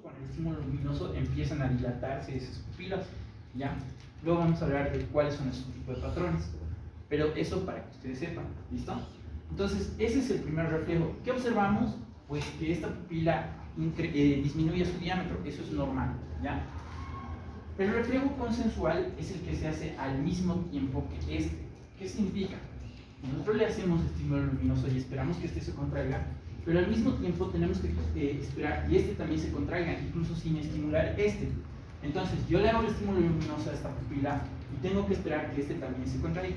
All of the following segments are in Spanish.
con el estímulo luminoso empiezan a dilatarse esas pupilas, ¿ya? Luego vamos a hablar de cuáles son esos tipos de patrones, pero eso para que ustedes sepan, ¿listo? Entonces, ese es el primer reflejo. ¿Qué observamos? Pues que esta pupila disminuye su diámetro, eso es normal, ¿ya? El reflejo consensual es el que se hace al mismo tiempo que este. ¿Qué significa? Nosotros le hacemos estímulo luminoso y esperamos que este se contraiga, pero al mismo tiempo tenemos que esperar y este también se contraiga, incluso sin estimular este. Entonces, yo le hago el estímulo luminoso a esta pupila y tengo que esperar que este también se contraiga.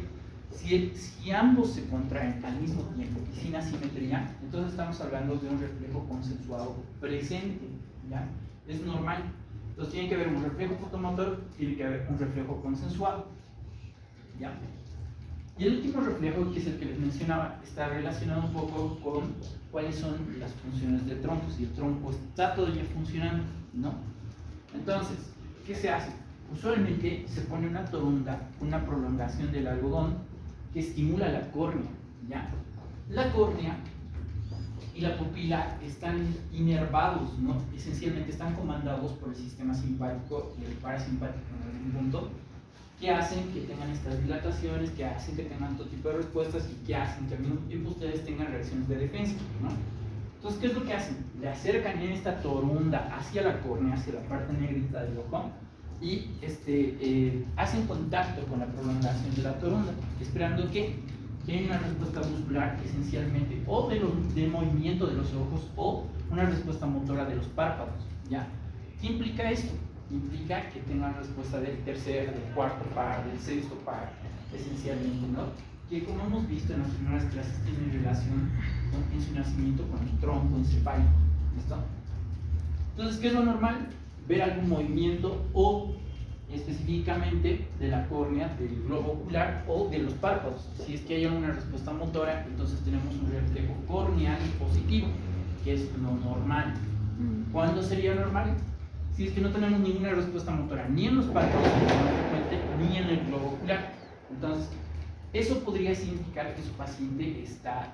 Si ambos se contraen al mismo tiempo y sin asimetría, entonces estamos hablando de un reflejo consensuado presente, ¿ya? Es normal. Entonces tiene que haber un reflejo fotomotor, tiene que haber un reflejo consensuado, ¿ya? Y el último reflejo, que es el que les mencionaba, está relacionado un poco con cuáles son las funciones del tronco, si el tronco está todavía funcionando, ¿no? Entonces, ¿qué se hace? Usualmente se pone una torunda, una prolongación del algodón que estimula la córnea, ¿ya? La córnea y la pupila están inervados, ¿no? Esencialmente están comandados por el sistema simpático y el parasimpático en algún punto, que hacen que tengan estas dilataciones, que hacen que tengan todo tipo de respuestas y que hacen que al mismo tiempo ustedes tengan reacciones de defensa, ¿no? Entonces, ¿qué es lo que hacen? Le acercan en esta torunda hacia la córnea, hacia la parte negrita del ojo, y hacen contacto con la prolongación de la torunda, esperando que haya una respuesta muscular esencialmente o de movimiento de los ojos o una respuesta motora de los párpados, ¿ya? ¿Qué implica esto? Implica que tengan respuesta del tercer, del cuarto par, del sexto par, esencialmente, ¿no? Que como hemos visto en las primeras clases tiene relación en su nacimiento con el tronco encefálico, ¿listo? Entonces, ¿qué es lo normal? Ver algún movimiento o específicamente de la córnea, del globo ocular o de los párpados. Si es que hay una respuesta motora, entonces tenemos un reflejo corneal positivo, que es lo normal. ¿Cuándo sería normal? Si es que no tenemos ninguna respuesta motora ni en los párpados ni en el globo ocular. Entonces, eso podría significar que su paciente está,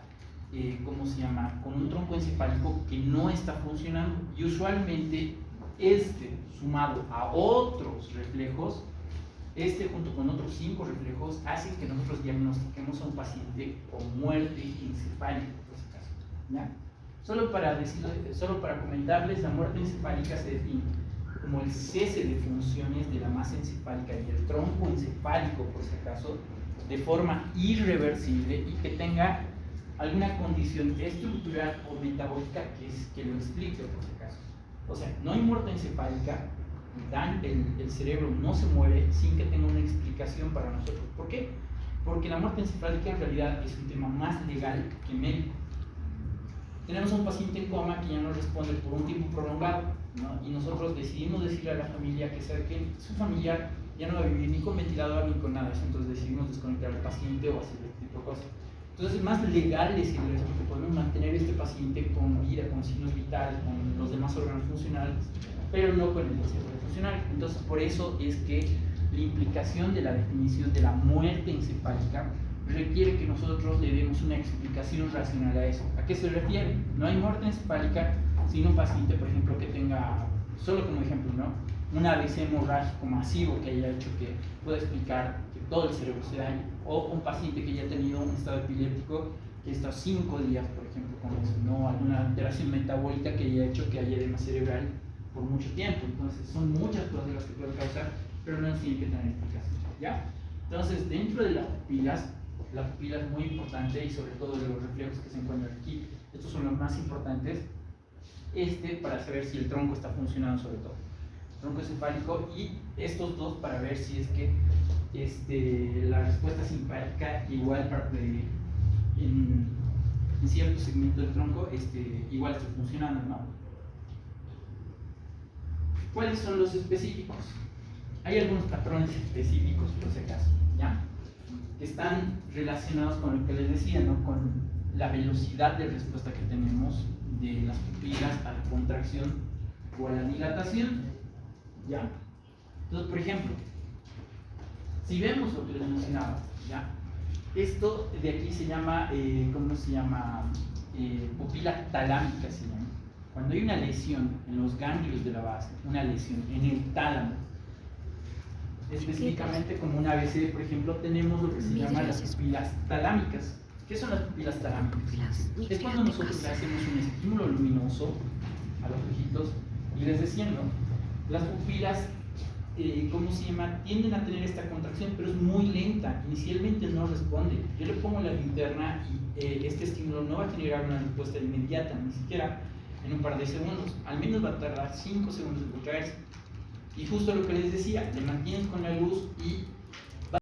¿cómo se llama?, con un tronco encefálico que no está funcionando. Y usualmente sumado a otros reflejos, junto con otros 5 reflejos, hacen que nosotros diagnostiquemos a un paciente con muerte encefálica, por ese caso, ¿ya? Solo para comentarles, la muerte encefálica se define como el cese de funciones de la masa encefálica y el tronco encefálico, por si acaso, de forma irreversible y que tenga alguna condición estructural o metabólica que lo explique, por si acaso. O sea, no hay muerte encefálica, el cerebro no se mueve sin que tenga una explicación para nosotros. ¿Por qué? Porque la muerte encefálica en realidad es un tema más legal que médico. Tenemos a un paciente en coma que ya no responde por un tiempo prolongado, ¿no? Y nosotros decidimos decirle a la familia que sabe que su familiar ya no va a vivir ni con ventilador ni con nada, entonces decidimos desconectar al paciente o hacer este tipo de cosas. Entonces es más legal decirle eso, porque podemos mantener este paciente con vida, con signos vitales, con los demás órganos funcionales, pero no con el cerebro funcional. Entonces por eso es que la implicación de la definición de la muerte encefálica requiere que nosotros le demos una explicación racional a eso. ¿A qué se refiere? No hay muerte encefálica sino un paciente, por ejemplo, que tenga, solo como ejemplo, ¿no?, un ABC hemorrágico masivo que haya hecho que pueda explicar que todo el cerebro se dañe, o un paciente que haya tenido un estado epiléptico que está 5 días, por ejemplo, con eso, ¿no?, alguna alteración metabólica que haya hecho que haya edema cerebral por mucho tiempo. Entonces son muchas cosas las que pueden causar, pero no tienen que tener explicación, ¿ya? Entonces, dentro de las pupilas, la pupila es muy importante, y sobre todo de los reflejos que se encuentran aquí, estos son los más importantes, para saber si el tronco está funcionando, sobre todo tronco encefálico, y estos dos para ver si es que la respuesta simpática igual en cierto segmento del tronco igual está funcionando, ¿no? ¿Cuáles son los específicos? Hay algunos patrones específicos, por si acaso, ¿ya?, que están relacionados con lo que les decía, ¿no?, con la velocidad de respuesta que tenemos de las pupilas a la contracción o a la dilatación, ¿ya? Entonces, por ejemplo, si vemos lo que les mencionaba, ¿ya?, esto de aquí se llama, ¿cómo se llama? Pupila talámica se llama, Cuando hay una lesión en los ganglios de la base, una lesión en el tálamo, específicamente como una ABC, por ejemplo, tenemos lo que se llama las pupilas talámicas. ¿Qué son las pupilas talámicas? Es cuando nosotros le hacemos un estímulo luminoso a los ojitos y les decía, ¿no? Las pupilas, ¿cómo se llama? Tienden a tener esta contracción, pero es muy lenta. Inicialmente no responde. Yo le pongo la linterna y este estímulo no va a generar una respuesta inmediata, ni siquiera en un par de segundos. Al menos va a tardar 5 segundos en contraerse. Y justo lo que les decía, le mantienes con la luz y